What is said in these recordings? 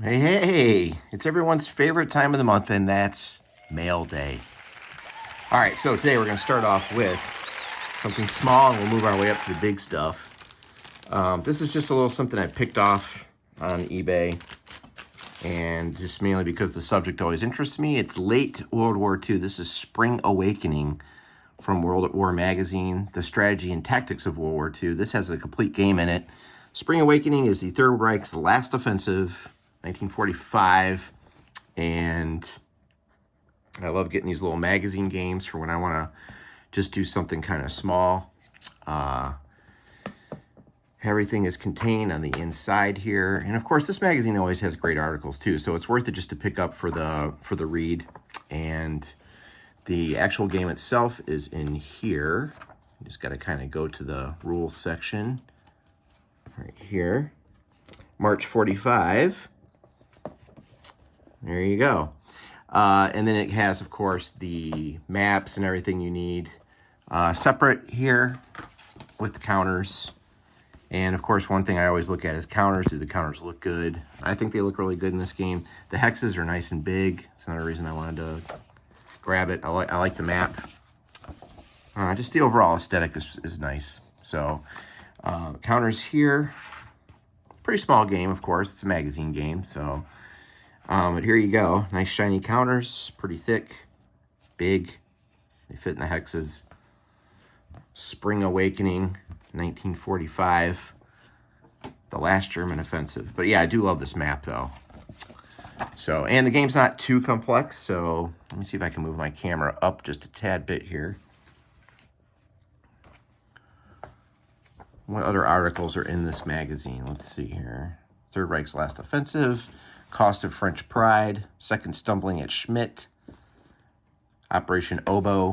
Hey, hey, it's everyone's favorite time of the month, and that's mail day. All right, so today we're going to start off with something small, and we'll move our way up to the big stuff. This is just a little something I picked off on eBay, and just mainly because the subject always interests me. It's late World War II. This is Spring Awakening from World at War magazine, the strategy and tactics of World War II. This has a complete game in it. Spring Awakening is the Third Reich's last offensive, 1945, and I love getting these little magazine games for when I want to just do something kind of small. Everything is contained on the inside here, and of course this magazine always has great articles too, so it's worth it just to pick up for the read. And the actual game itself is in here. You just got to kind of go to the rules section right here. March 45. There you go. And then it has, of course, the maps and everything you need separate here with the counters. And, of course, one thing I always look at is counters. Do the counters look good? I think they look really good in this game. The hexes are nice and big. That's another reason I wanted to grab it. I like the map. Just the overall aesthetic is nice. So, counters here. Pretty small game, of course. It's a magazine game, so... but here you go. Nice shiny counters, pretty thick, big. They fit in the hexes. Spring Awakening, 1945. The last German offensive. But yeah, I do love this map though. So, and the game's not too complex, so let me see if I can move my camera up just a tad bit here. What other articles are in this magazine? Let's see here. Third Reich's last offensive. Cost of French Pride, Second Stumbling at Schmidt, Operation Oboe,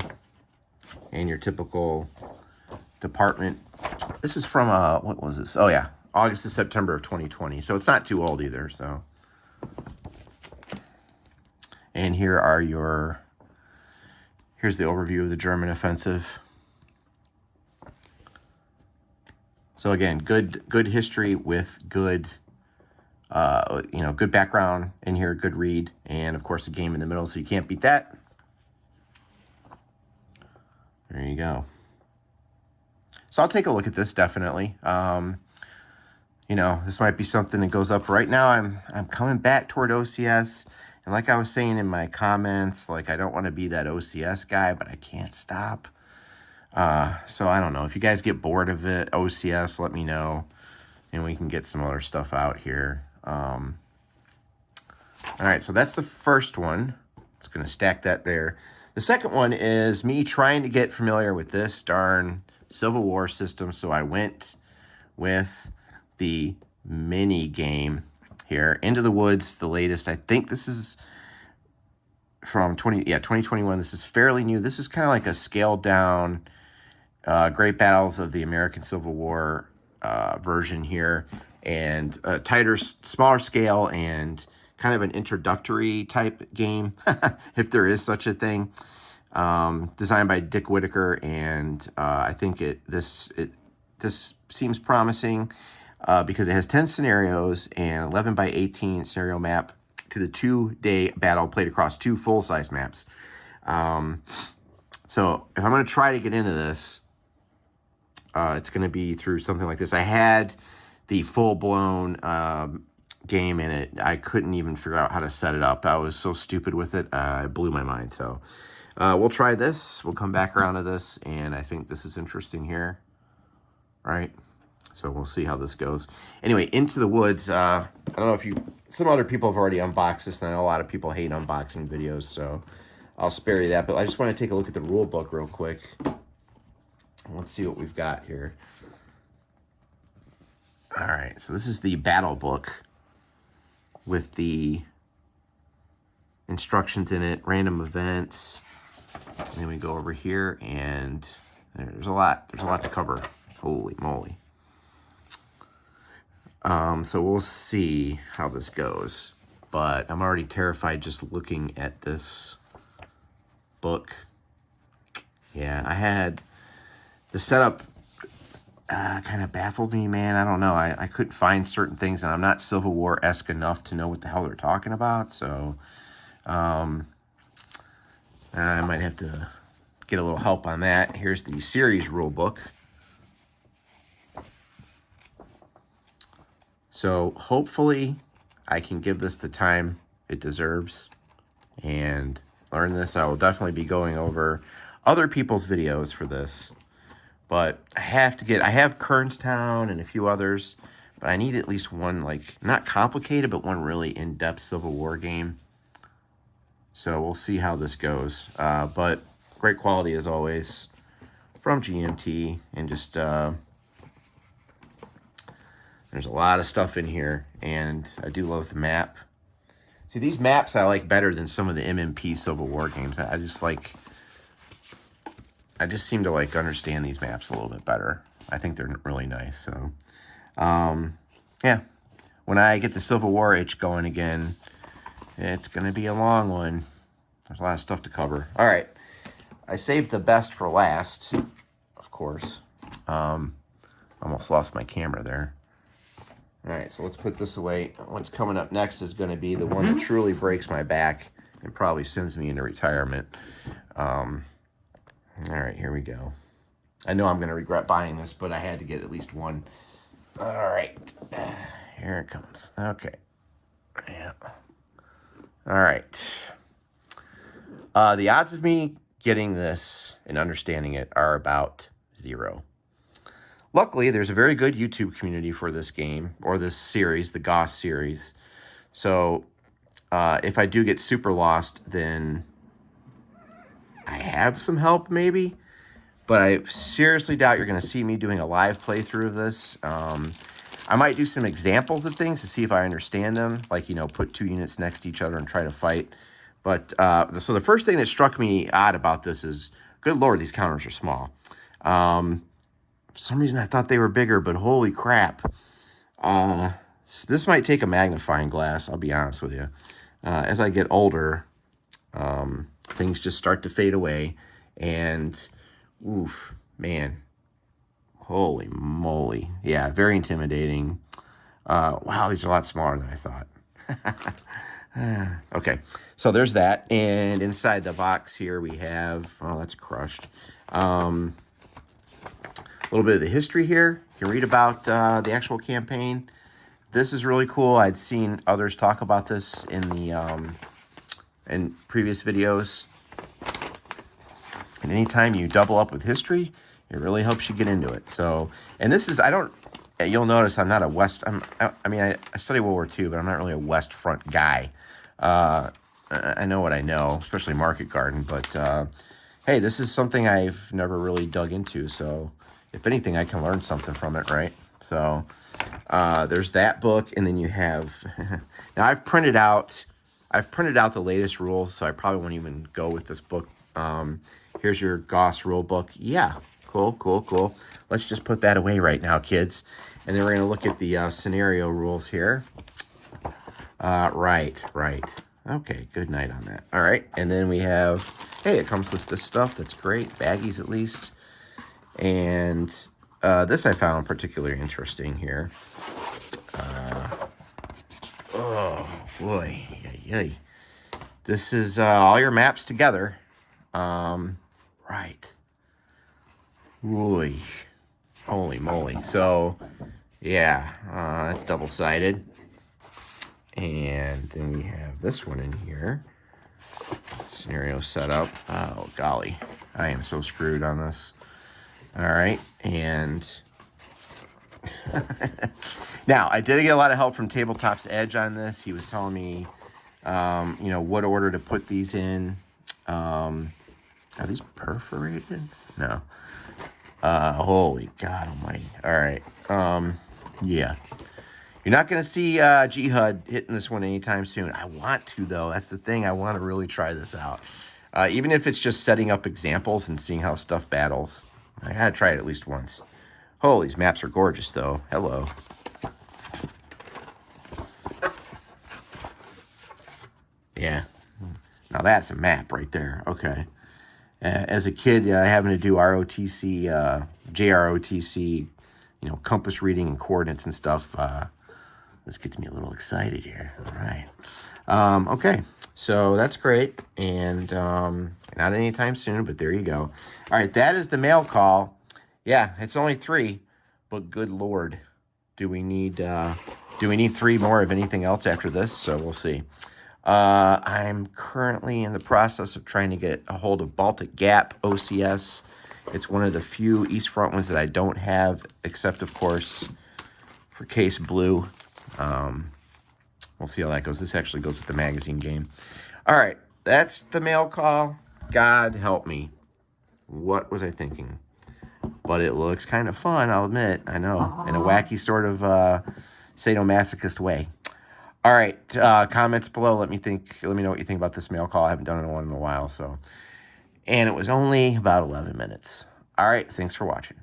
and your typical department. This is from, what was this? Oh, yeah, August to September of 2020. So it's not too old either, so. And here are here's the overview of the German offensive. So again, good history with good... good background in here, good read, and of course a game in the middle, so you can't beat that. There you go. So I'll take a look at this definitely. This might be something that goes up right now. I'm coming back toward OCS, and like I was saying in my comments, like I don't want to be that OCS guy, but I can't stop. So I don't know. If you guys get bored of it, OCS, let me know, and we can get some other stuff out here. All right, so that's the first one. Just going to stack that there. The second one is me trying to get familiar with this darn Civil War system, so I went with the mini game here. Into the Woods, the latest. I think this is from 2021. This is fairly new. This is kind of like a scaled down Great Battles of the American Civil War version here. And a tighter, smaller scale, and kind of an introductory type game, if there is such a thing. Designed by Dick Whitaker, and I think this seems promising because it has 10 scenarios and 11 by 18 scenario map to the 2-day battle played across 2 full-size maps. So if I'm going to try to get into this, it's going to be through something like this. I had the full-blown game in it. I couldn't even figure out how to set it up. I was so stupid with it. It blew my mind. So we'll try this. We'll come back around to this, and I think this is interesting here. Right? So we'll see how this goes. Anyway, Into the Woods. I don't know if some other people have already unboxed this, and I know a lot of people hate unboxing videos, so I'll spare you that. But I just want to take a look at the rule book real quick. Let's see what we've got here. All right, so this is the battle book with the instructions in it, random events. And then we go over here, and there's a lot to cover. Holy moly. So we'll see how this goes. But I'm already terrified just looking at this book. Yeah, I had the setup kind of baffled me, man. I don't know. I couldn't find certain things, and I'm not Civil War-esque enough to know what the hell they're talking about. So I might have to get a little help on that. Here's the series rule book. So hopefully I can give this the time it deserves and learn this. I will definitely be going over other people's videos for this. But I have Kernstown and a few others, but I need at least one, like, not complicated, but one really in-depth Civil War game. So we'll see how this goes. But great quality as always from GMT, and just there's a lot of stuff in here, and I do love the map. See, these maps I like better than some of the MMP Civil War games. I just seem to like understand these maps a little bit better. I think they're really nice. So, yeah, when I get the Civil War itch going again, it's going to be a long one. There's a lot of stuff to cover. All right. I saved the best for last, of course. Almost lost my camera there. All right, so let's put this away. What's coming up next is going to be the one that truly breaks my back and probably sends me into retirement. All right, here we go. I know I'm going to regret buying this, but I had to get at least one. All right, here it comes. Okay. Yeah. All right. The odds of me getting this and understanding it are about 0. Luckily, there's a very good YouTube community for this game, or this series, the Goss series. So if I do get super lost, then I have some help maybe. But I seriously doubt you're going to see me doing a live playthrough of this. I might do some examples of things to see if I understand them, like, you know, put 2 units next to each other and try to fight. But so the first thing that struck me odd about this is, good Lord, these counters are small. For some reason, I thought they were bigger, but holy crap. This might take a magnifying glass, I'll be honest with you. As I get older, things just start to fade away. And, oof, man, holy moly. Yeah, very intimidating. Wow, these are a lot smaller than I thought. Okay, so there's that. And inside the box here we have, oh, that's crushed. A little bit of the history here. You can read about the actual campaign. This is really cool. I'd seen others talk about this in the in previous videos. And anytime you double up with history, it really helps you get into it. So, and this is, you'll notice I'm not a West, I study World War II, but I'm not really a West Front guy. I know what I know, especially Market Garden, but hey, this is something I've never really dug into, so if anything, I can learn something from it, right? So there's that book, and then you have now I've printed out the latest rules, so I probably won't even go with this book. Here's your Goss rule book. Yeah, cool. Let's just put that away right now, kids, and then we're gonna look at the scenario rules here. Right. Okay, good night on that. All right, and then we have, hey, it comes with this stuff. That's great, baggies at least. And this I found particularly interesting here. Oh boy, yay. This is all your maps together. Right. Boy, holy moly. So yeah, it's double-sided. And then we have this one in here. Scenario setup. Oh golly, I am so screwed on this. All right, and now I did get a lot of help from Tabletop's Edge on this. He was telling me, you know, what order to put these in. Are these perforated? No. Holy God Almighty! All right, yeah. You're not going to see Jihad hitting this one anytime soon. I want to, though. That's the thing. I want to really try this out. Even if it's just setting up examples and seeing how stuff battles. I had to try it at least once. Holy, these maps are gorgeous, though. Hello. Yeah. Now that's a map right there. Okay. As a kid, having to do ROTC, JROTC you know, compass reading and coordinates and stuff. This gets me a little excited here. All right. Okay, so that's great. And not anytime soon, but there you go. All right, that is the mail call. Yeah, it's only 3, but good Lord, do we need 3 more of anything else after this? So we'll see. I'm currently in the process of trying to get a hold of Baltic Gap OCS. It's one of the few East Front ones that I don't have, except, of course, for Case Blue. We'll see how that goes. This actually goes with the magazine game. All right, that's the mail call. God help me. What was I thinking? But it looks kind of fun, I'll admit. I know, in a wacky sort of sadomasochist way. All right, comments below. Let me know what you think about this mail call. I haven't done one in a while, so. And it was only about 11 minutes. All right, thanks for watching.